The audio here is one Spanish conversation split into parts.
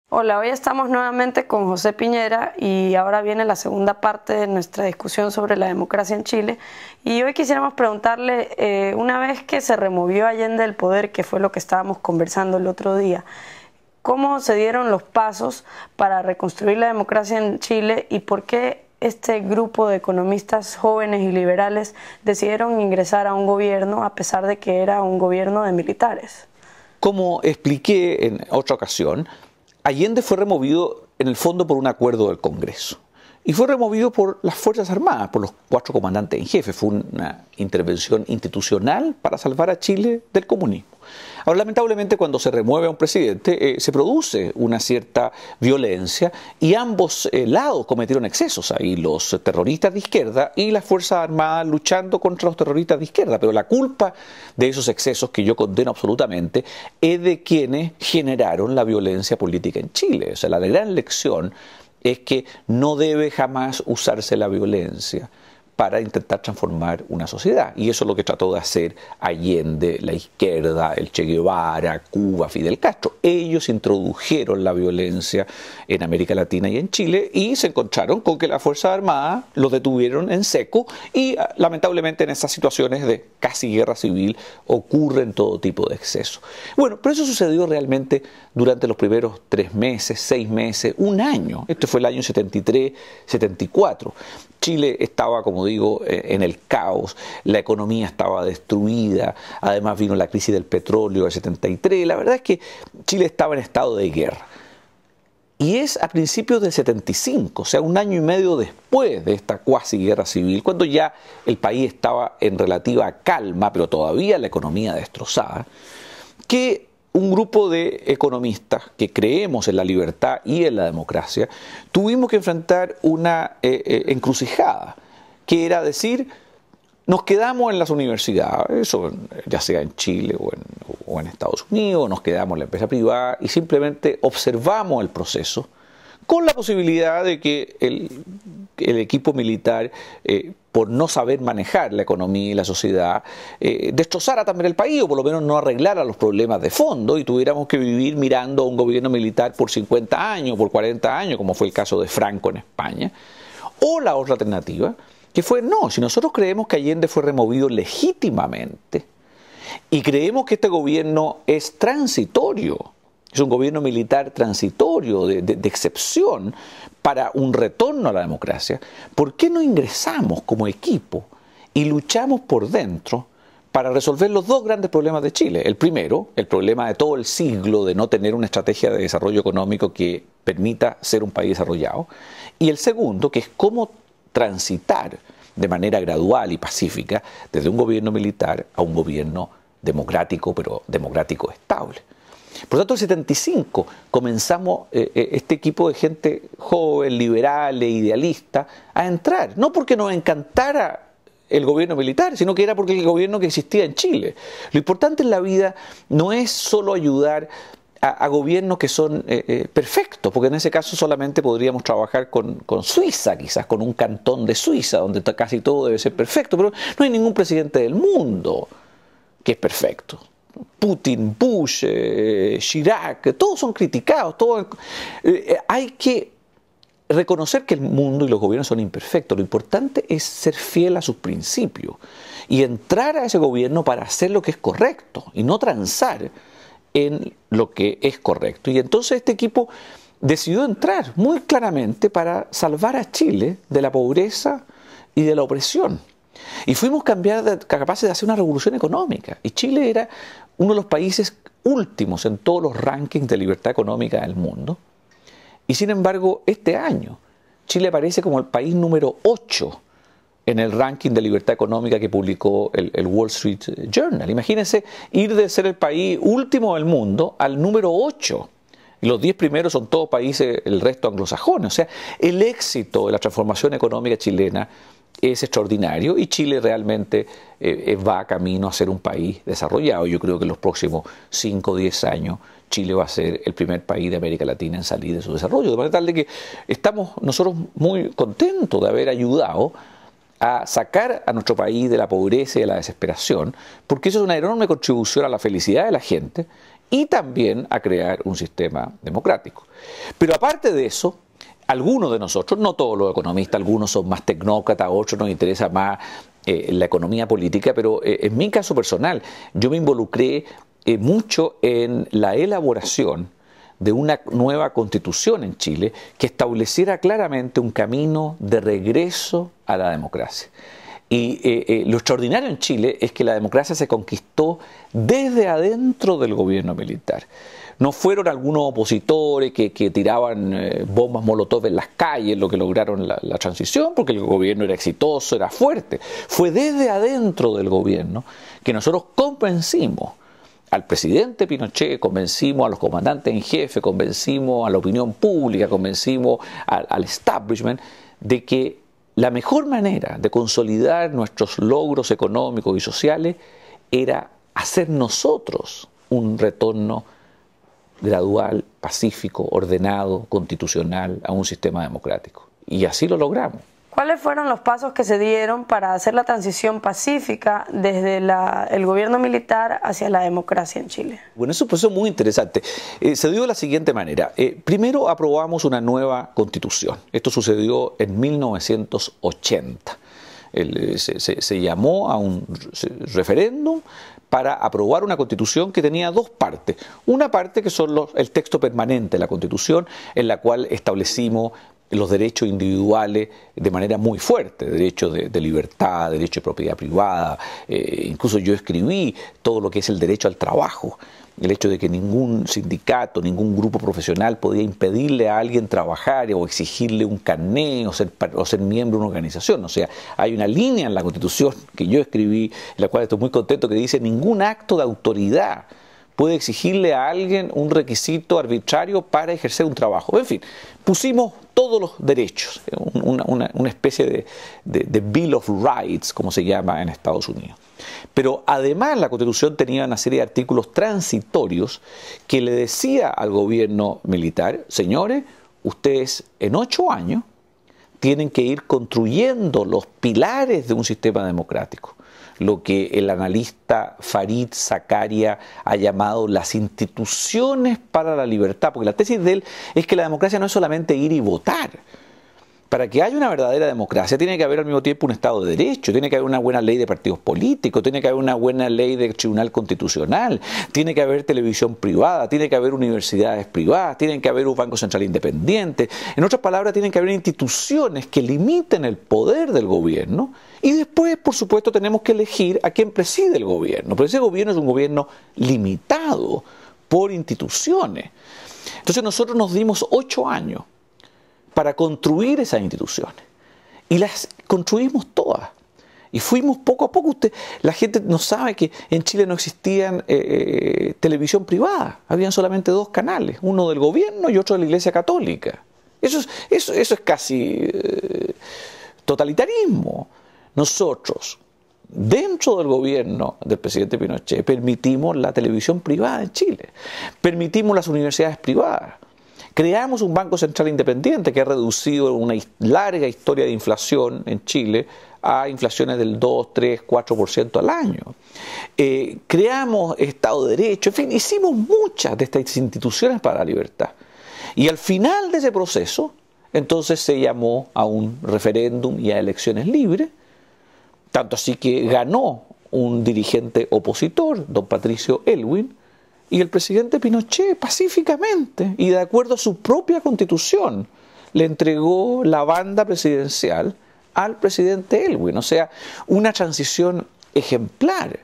Hola, hoy estamos nuevamente con José Piñera y ahora viene la segunda parte de nuestra discusión sobre la democracia en Chile. Y hoy quisiéramos preguntarle, una vez que se removió Allende del poder, que fue lo que estábamos conversando el otro día, ¿cómo se dieron los pasos para reconstruir la democracia en Chile y por qué este grupo de economistas jóvenes y liberales decidieron ingresar a un gobierno a pesar de que era un gobierno de militares? Como expliqué en otra ocasión, Allende fue removido en el fondo por un acuerdo del Congreso y fue removido por las Fuerzas Armadas, por los 4 comandantes en jefe. Fue una intervención institucional para salvar a Chile del comunismo. Ahora, lamentablemente, cuando se remueve a un presidente, se produce una cierta violencia y ambos lados cometieron excesos. Ahí los terroristas de izquierda y las Fuerzas Armadas luchando contra los terroristas de izquierda. Pero la culpa de esos excesos, que yo condeno absolutamente, es de quienes generaron la violencia política en Chile. O sea, la gran lección es que no debe jamás usarse la violencia para intentar transformar una sociedad. Y eso es lo que trató de hacer Allende, la izquierda, el Che Guevara, Cuba, Fidel Castro. Ellos introdujeron la violencia en América Latina y en Chile y se encontraron con que las Fuerzas Armadas los detuvieron en seco y lamentablemente en esas situaciones de casi guerra civil ocurren todo tipo de excesos. Bueno, pero eso sucedió realmente durante los primeros 3 meses, 6 meses, un año. Este fue el año 73, 74. Chile estaba, como digo, en el caos, la economía estaba destruida, además vino la crisis del petróleo del 73, la verdad es que Chile estaba en estado de guerra. Y es a principios del 75, o sea, un año y medio después de esta cuasi guerra civil, cuando ya el país estaba en relativa calma, pero todavía la economía destrozada, que un grupo de economistas que creemos en la libertad y en la democracia, tuvimos que enfrentar una encrucijada, que era decir, nos quedamos en las universidades, eso ya sea en Chile o en Estados Unidos, nos quedamos en la empresa privada y simplemente observamos el proceso, con la posibilidad de que el equipo militar, por no saber manejar la economía y la sociedad, destrozara también el país, o por lo menos no arreglara los problemas de fondo, y tuviéramos que vivir mirando a un gobierno militar por 50 años, por 40 años, como fue el caso de Franco en España. O la otra alternativa, que fue, no, si nosotros creemos que Allende fue removido legítimamente, y creemos que este gobierno es transitorio, es un gobierno militar transitorio, de excepción, para un retorno a la democracia, ¿por qué no ingresamos como equipo y luchamos por dentro para resolver los 2 grandes problemas de Chile? El primero, el problema de todo el siglo de no tener una estrategia de desarrollo económico que permita ser un país desarrollado. Y el segundo, que es cómo transitar de manera gradual y pacífica desde un gobierno militar a un gobierno democrático, pero democrático estable. Por lo tanto, en el 75 comenzamos este equipo de gente joven, liberal e idealista a entrar, no porque nos encantara el gobierno militar, sino que era porque el gobierno que existía en Chile. Lo importante en la vida no es solo ayudar a gobiernos que son perfectos, porque en ese caso solamente podríamos trabajar con Suiza, quizás con un cantón de Suiza, donde casi todo debe ser perfecto, pero no hay ningún presidente del mundo que es perfecto. Putin, Bush, Chirac, todos son criticados, hay que reconocer que el mundo y los gobiernos son imperfectos. Lo importante es ser fiel a sus principios y entrar a ese gobierno para hacer lo que es correcto y no transar en lo que es correcto. Y entonces este equipo decidió entrar muy claramente para salvar a Chile de la pobreza y de la opresión. Y fuimos capaces de hacer una revolución económica. Y Chile era uno de los países últimos en todos los rankings de libertad económica del mundo. Y sin embargo, este año, Chile aparece como el país número 8 en el ranking de libertad económica que publicó el Wall Street Journal. Imagínense ir de ser el país último del mundo al número 8. Y los 10 primeros son todos países, el resto anglosajones. O sea, el éxito de la transformación económica chilena es extraordinario y Chile realmente va camino a ser un país desarrollado. Yo creo que en los próximos 5 o 10 años Chile va a ser el primer país de América Latina en salir de su desarrollo. De manera tal de que estamos nosotros muy contentos de haber ayudado a sacar a nuestro país de la pobreza y de la desesperación, porque eso es una enorme contribución a la felicidad de la gente y también a crear un sistema democrático. Pero aparte de eso, algunos de nosotros, no todos los economistas, algunos son más tecnócratas, otros nos interesa más la economía política, pero en mi caso personal, yo me involucré mucho en la elaboración de una nueva constitución en Chile que estableciera claramente un camino de regreso a la democracia. Y lo extraordinario en Chile es que la democracia se conquistó desde adentro del gobierno militar. No fueron algunos opositores que tiraban bombas molotov en las calles lo que lograron la transición, porque el gobierno era exitoso, era fuerte. Fue desde adentro del gobierno que nosotros convencimos al presidente Pinochet, convencimos a los comandantes en jefe, convencimos a la opinión pública, convencimos al establishment de que la mejor manera de consolidar nuestros logros económicos y sociales era hacer nosotros un retorno gradual, pacífico, ordenado, constitucional a un sistema democrático. Y así lo logramos. ¿Cuáles fueron los pasos que se dieron para hacer la transición pacífica desde el gobierno militar hacia la democracia en Chile? Bueno, es un proceso muy interesante. Se dio de la siguiente manera. Primero aprobamos una nueva constitución. Esto sucedió en 1980. Se llamó a un referéndum para aprobar una constitución que tenía dos partes. Una parte que son el texto permanente de la constitución, en la cual establecimos los derechos individuales de manera muy fuerte, derechos de libertad, derecho de propiedad privada, incluso yo escribí todo lo que es el derecho al trabajo, el hecho de que ningún sindicato, ningún grupo profesional podía impedirle a alguien trabajar o exigirle un carné o ser miembro de una organización. O sea, hay una línea en la Constitución que yo escribí, en la cual estoy muy contento, que dice: ningún acto de autoridad puede exigirle a alguien un requisito arbitrario para ejercer un trabajo. En fin, pusimos todos los derechos, una especie de Bill of Rights, como se llama en Estados Unidos. Pero además la Constitución tenía una serie de artículos transitorios que le decía al gobierno militar: señores, ustedes en 8 años tienen que ir construyendo los pilares de un sistema democrático, lo que el analista Farid Zakaria ha llamado las instituciones para la libertad, porque la tesis de él es que la democracia no es solamente ir y votar. Para que haya una verdadera democracia tiene que haber al mismo tiempo un Estado de Derecho, tiene que haber una buena ley de partidos políticos, tiene que haber una buena ley de tribunal constitucional, tiene que haber televisión privada, tiene que haber universidades privadas, tiene que haber un Banco Central independiente. En otras palabras, tienen que haber instituciones que limiten el poder del gobierno, y después, por supuesto, tenemos que elegir a quién preside el gobierno, pero ese gobierno es un gobierno limitado por instituciones. Entonces nosotros nos dimos 8 años para construir esas instituciones. Y las construimos todas. Y fuimos poco a poco. La gente no sabe que en Chile no existían televisión privada. Habían solamente 2 canales, uno del gobierno y otro de la Iglesia Católica. Eso es casi totalitarismo. Nosotros, dentro del gobierno del presidente Pinochet, permitimos la televisión privada en Chile. Permitimos las universidades privadas. Creamos un Banco Central independiente que ha reducido una larga historia de inflación en Chile a inflaciones del 2, 3, 4% al año. Creamos Estado de Derecho, en fin, hicimos muchas de estas instituciones para la libertad. Y al final de ese proceso, entonces se llamó a un referéndum y a elecciones libres, tanto así que ganó un dirigente opositor, don Patricio Aylwin, y el presidente Pinochet, pacíficamente y de acuerdo a su propia constitución, le entregó la banda presidencial al presidente Aylwin. O sea, una transición ejemplar,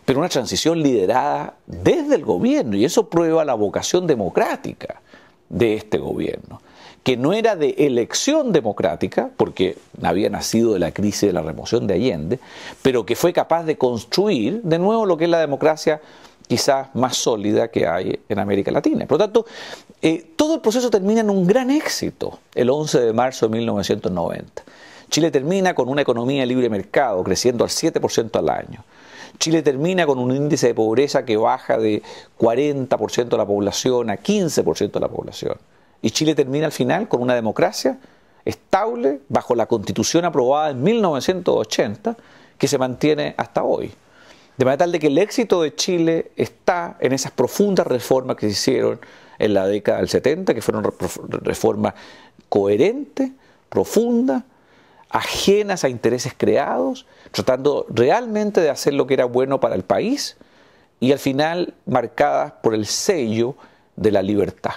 pero una transición liderada desde el gobierno. Y eso prueba la vocación democrática de este gobierno, que no era de elección democrática, porque había nacido de la crisis de la remoción de Allende, pero que fue capaz de construir de nuevo lo que es la democracia quizás más sólida que hay en América Latina. Por lo tanto, todo el proceso termina en un gran éxito el 11 de marzo de 1990. Chile termina con una economía de libre mercado creciendo al 7% al año. Chile termina con un índice de pobreza que baja de 40% de la población a 15% de la población. Y Chile termina al final con una democracia estable bajo la Constitución aprobada en 1980 que se mantiene hasta hoy. De manera tal de que el éxito de Chile está en esas profundas reformas que se hicieron en la década del 70, que fueron reformas coherentes, profundas, ajenas a intereses creados, tratando realmente de hacer lo que era bueno para el país y al final marcadas por el sello de la libertad.